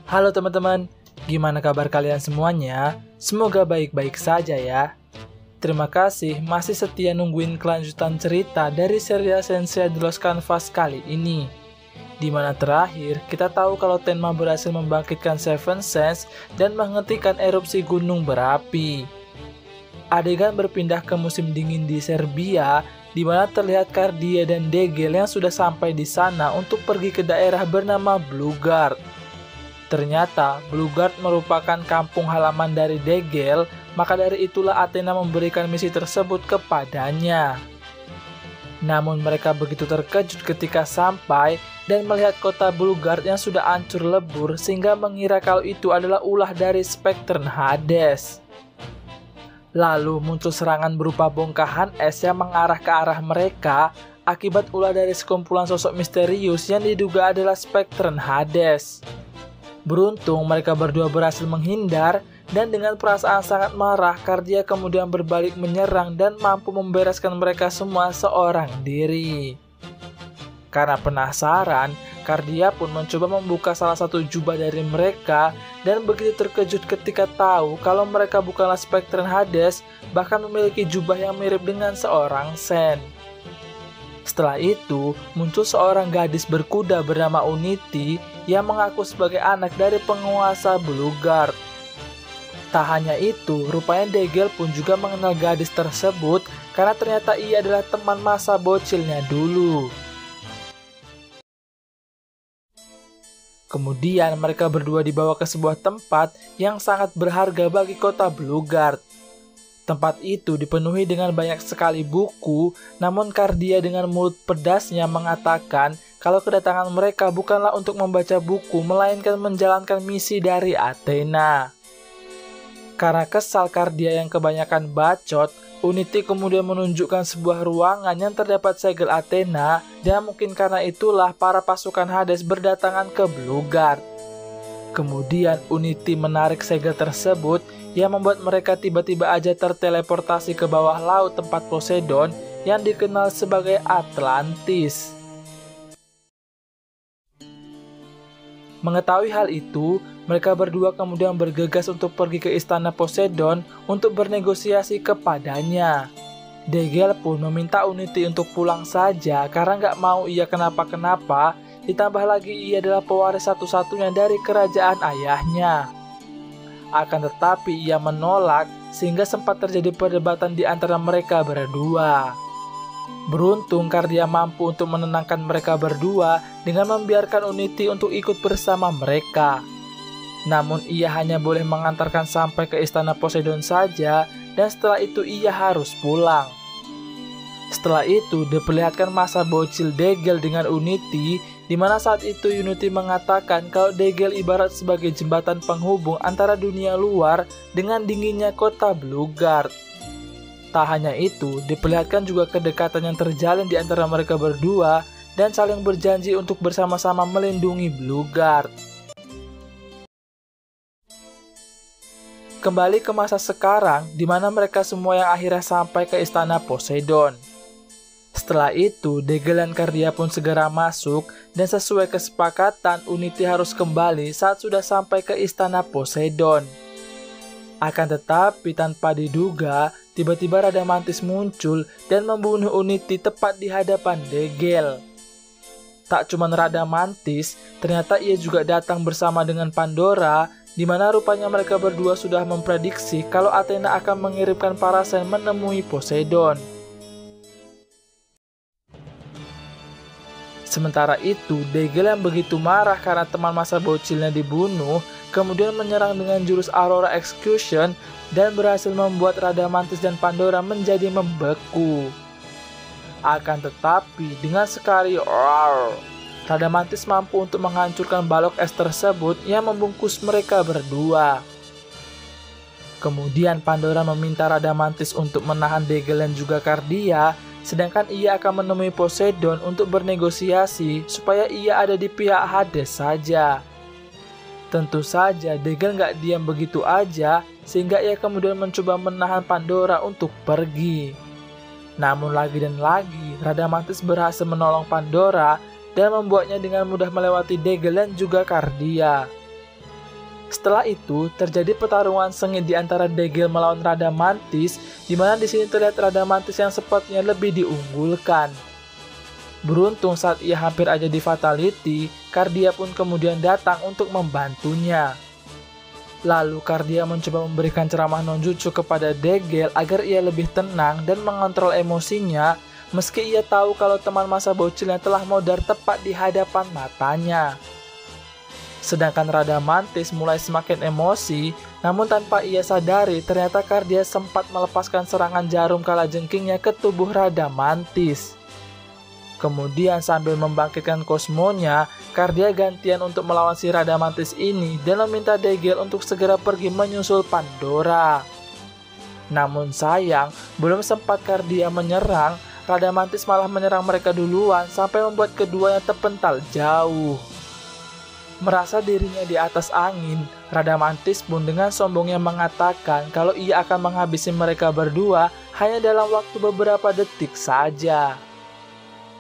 Halo teman-teman, gimana kabar kalian semuanya? Semoga baik-baik saja ya. Terima kasih masih setia nungguin kelanjutan cerita dari serial Sensei de los Canvas kali ini. Dimana terakhir kita tahu kalau Tenma berhasil membangkitkan Seven Sense dan menghentikan erupsi gunung berapi. Adegan berpindah ke musim dingin di Serbia, di mana terlihat Cardia dan Degel yang sudah sampai di sana untuk pergi ke daerah bernama Blueguard. Ternyata Blueguard merupakan kampung halaman dari Degel, maka dari itulah Athena memberikan misi tersebut kepadanya. Namun mereka begitu terkejut ketika sampai dan melihat kota Blueguard yang sudah hancur lebur sehingga mengira kalau itu adalah ulah dari Spektren Hades. Lalu muncul serangan berupa bongkahan es yang mengarah ke arah mereka akibat ulah dari sekumpulan sosok misterius yang diduga adalah Spektren Hades. Beruntung mereka berdua berhasil menghindar dan dengan perasaan sangat marah Cardia kemudian berbalik menyerang dan mampu membereskan mereka semua seorang diri. Karena penasaran, Cardia pun mencoba membuka salah satu jubah dari mereka dan begitu terkejut ketika tahu kalau mereka bukanlah Spektren Hades, bahkan memiliki jubah yang mirip dengan seorang Sen. Setelah itu, muncul seorang gadis berkuda bernama Unity yang mengaku sebagai anak dari penguasa Blueguard. Tak hanya itu, rupanya Degel pun juga mengenal gadis tersebut karena ternyata ia adalah teman masa bocilnya dulu. Kemudian mereka berdua dibawa ke sebuah tempat yang sangat berharga bagi kota Blueguard. Tempat itu dipenuhi dengan banyak sekali buku, namun Cardia dengan mulut pedasnya mengatakan kalau kedatangan mereka bukanlah untuk membaca buku, melainkan menjalankan misi dari Athena. Karena kesal Cardia yang kebanyakan bacot, Unity kemudian menunjukkan sebuah ruangan yang terdapat segel Athena, dan mungkin karena itulah para pasukan Hades berdatangan ke Blueguard. Kemudian Unity menarik segel tersebut yang membuat mereka tiba-tiba aja terteleportasi ke bawah laut tempat Poseidon yang dikenal sebagai Atlantis. Mengetahui hal itu, mereka berdua kemudian bergegas untuk pergi ke istana Poseidon untuk bernegosiasi kepadanya. Degel pun meminta Unity untuk pulang saja karena nggak mau ia kenapa-kenapa, ditambah lagi ia adalah pewaris satu-satunya dari kerajaan ayahnya. Akan tetapi ia menolak sehingga sempat terjadi perdebatan di antara mereka berdua. Beruntung Cardia mampu untuk menenangkan mereka berdua dengan membiarkan Unity untuk ikut bersama mereka. Namun ia hanya boleh mengantarkan sampai ke istana Poseidon saja dan setelah itu ia harus pulang. Setelah itu diperlihatkan masa bocil Degel dengan Unity, di mana saat itu Unity mengatakan kalau Degel ibarat sebagai jembatan penghubung antara dunia luar dengan dinginnya kota Blueguard. Tak hanya itu, diperlihatkan juga kedekatan yang terjalin di antara mereka berdua dan saling berjanji untuk bersama-sama melindungi Blueguard. Kembali ke masa sekarang, di mana mereka semua yang akhirnya sampai ke istana Poseidon. Setelah itu, Degel dan Cardia pun segera masuk dan sesuai kesepakatan Unity harus kembali saat sudah sampai ke istana Poseidon. Akan tetapi tanpa diduga, tiba-tiba Radamantis muncul dan membunuh Unity tepat di hadapan Degel. Tak cuma Radamantis, ternyata ia juga datang bersama dengan Pandora, di mana rupanya mereka berdua sudah memprediksi kalau Athena akan mengirimkan para Sen menemui Poseidon. Sementara itu, Degel yang begitu marah karena teman masa bocilnya dibunuh, kemudian menyerang dengan jurus Aurora Execution dan berhasil membuat Radamantis dan Pandora menjadi membeku. Akan tetapi, dengan sekali Radamantis mampu untuk menghancurkan balok es tersebut yang membungkus mereka berdua. Kemudian Pandora meminta Radamantis untuk menahan Degel dan juga Cardia, sedangkan ia akan menemui Poseidon untuk bernegosiasi supaya ia ada di pihak Hades saja. Tentu saja Degel nggak diam begitu aja, sehingga ia kemudian mencoba menahan Pandora untuk pergi. Namun lagi dan lagi, Radamantis berhasil menolong Pandora dan membuatnya dengan mudah melewati Degel dan juga Cardia. Setelah itu, terjadi pertarungan sengit di antara Degel melawan Radamantis, di mana di sini terlihat Radamantis yang sepertinya lebih diunggulkan. Beruntung saat ia hampir aja di fatality, Cardia pun kemudian datang untuk membantunya. Lalu Cardia mencoba memberikan ceramah non-jutsu kepada Degel agar ia lebih tenang dan mengontrol emosinya, meski ia tahu kalau teman masa bocilnya telah modar tepat di hadapan matanya. Sedangkan Radamantis mulai semakin emosi, namun tanpa ia sadari ternyata Cardia sempat melepaskan serangan jarum kalajengkingnya ke tubuh Radamantis. Kemudian sambil membangkitkan kosmonya, Cardia gantian untuk melawan si Radamantis ini dan meminta Degel untuk segera pergi menyusul Pandora. Namun sayang, belum sempat Cardia menyerang, Radamantis malah menyerang mereka duluan sampai membuat keduanya terpental jauh. Merasa dirinya di atas angin, Radamantis pun dengan sombongnya mengatakan kalau ia akan menghabisi mereka berdua hanya dalam waktu beberapa detik saja.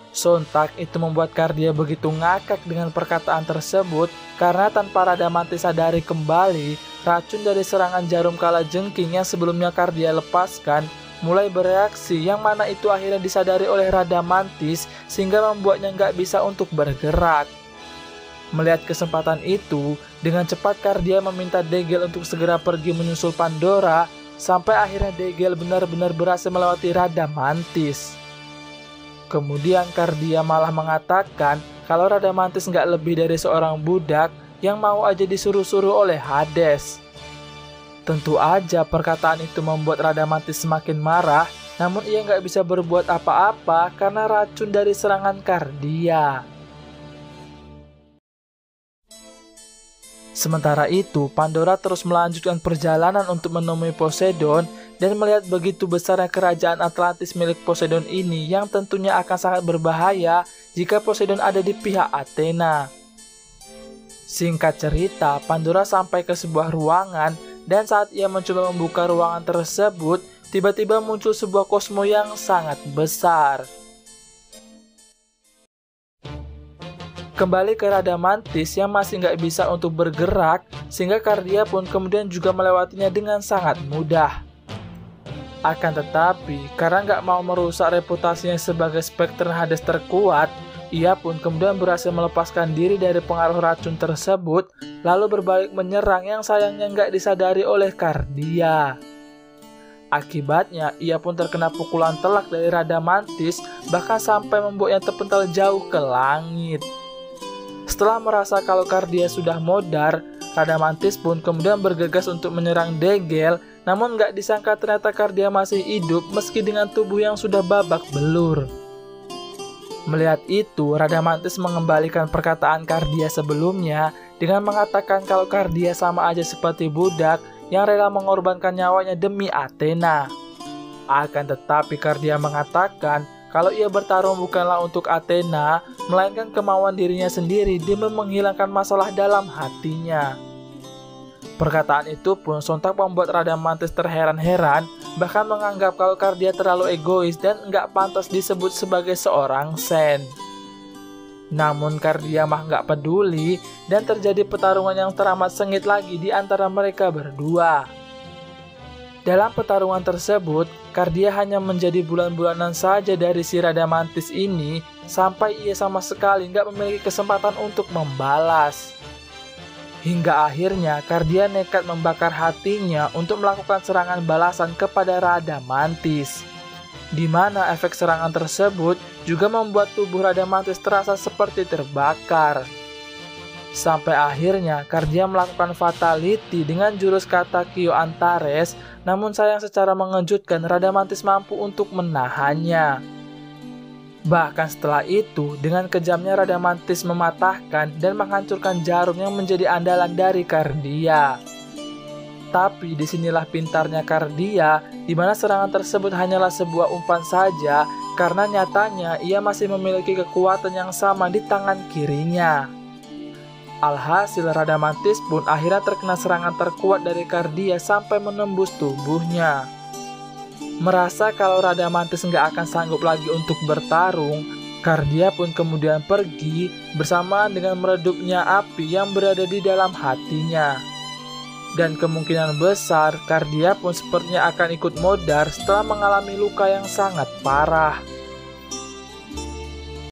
Sontak itu membuat Cardia begitu ngakak dengan perkataan tersebut karena tanpa Radamantis sadari kembali, racun dari serangan jarum kalajengking yang sebelumnya Cardia lepaskan mulai bereaksi, yang mana itu akhirnya disadari oleh Radamantis sehingga membuatnya nggak bisa untuk bergerak. Melihat kesempatan itu, dengan cepat Cardia meminta Degel untuk segera pergi menyusul Pandora, sampai akhirnya Degel benar-benar berhasil melewati Radamantis. Kemudian Cardia malah mengatakan kalau Radamantis nggak lebih dari seorang budak yang mau aja disuruh-suruh oleh Hades. Tentu aja perkataan itu membuat Radamantis semakin marah, namun ia nggak bisa berbuat apa-apa karena racun dari serangan Cardia. Sementara itu, Pandora terus melanjutkan perjalanan untuk menemui Poseidon dan melihat begitu besarnya kerajaan Atlantis milik Poseidon ini yang tentunya akan sangat berbahaya jika Poseidon ada di pihak Athena. Singkat cerita, Pandora sampai ke sebuah ruangan dan saat ia mencoba membuka ruangan tersebut, tiba-tiba muncul sebuah kosmo yang sangat besar. Kembali ke Radamantis yang masih nggak bisa untuk bergerak, sehingga Cardia pun kemudian juga melewatinya dengan sangat mudah. Akan tetapi, karena nggak mau merusak reputasinya sebagai Spektrum Hades terkuat, ia pun kemudian berhasil melepaskan diri dari pengaruh racun tersebut, lalu berbalik menyerang yang sayangnya nggak disadari oleh Cardia. Akibatnya, ia pun terkena pukulan telak dari Radamantis, bahkan sampai membuatnya terpental jauh ke langit. Setelah merasa kalau Cardia sudah modar, Radamantis pun kemudian bergegas untuk menyerang Degel, namun nggak disangka ternyata Cardia masih hidup meski dengan tubuh yang sudah babak belur. Melihat itu, Radamantis mengembalikan perkataan Cardia sebelumnya dengan mengatakan kalau Cardia sama aja seperti budak yang rela mengorbankan nyawanya demi Athena. Akan tetapi Cardia mengatakan kalau ia bertarung bukanlah untuk Athena, melainkan kemauan dirinya sendiri demi menghilangkan masalah dalam hatinya. Perkataan itu pun sontak membuat Radamantis terheran-heran, bahkan menganggap kalau Cardia terlalu egois dan nggak pantas disebut sebagai seorang Sen. Namun Cardia mah nggak peduli dan terjadi pertarungan yang teramat sengit lagi di antara mereka berdua. Dalam pertarungan tersebut, Cardia hanya menjadi bulan-bulanan saja dari si Radamantis ini, sampai ia sama sekali nggak memiliki kesempatan untuk membalas. Hingga akhirnya Cardia nekat membakar hatinya untuk melakukan serangan balasan kepada Radamantis, di mana efek serangan tersebut juga membuat tubuh Radamantis terasa seperti terbakar. Sampai akhirnya Cardia melakukan fatality dengan jurus kata Kyo Antares, namun sayang secara mengejutkan Radamantis mampu untuk menahannya. Bahkan setelah itu, dengan kejamnya Radamantis mematahkan dan menghancurkan jarum yang menjadi andalan dari Cardia. Tapi disinilah pintarnya Cardia, di mana serangan tersebut hanyalah sebuah umpan saja, karena nyatanya ia masih memiliki kekuatan yang sama di tangan kirinya. Alhasil Radamantis pun akhirnya terkena serangan terkuat dari Cardia sampai menembus tubuhnya. Merasa kalau Radamantis nggak akan sanggup lagi untuk bertarung, Cardia pun kemudian pergi bersamaan dengan meredupnya api yang berada di dalam hatinya. Dan kemungkinan besar Cardia pun sepertinya akan ikut modar setelah mengalami luka yang sangat parah.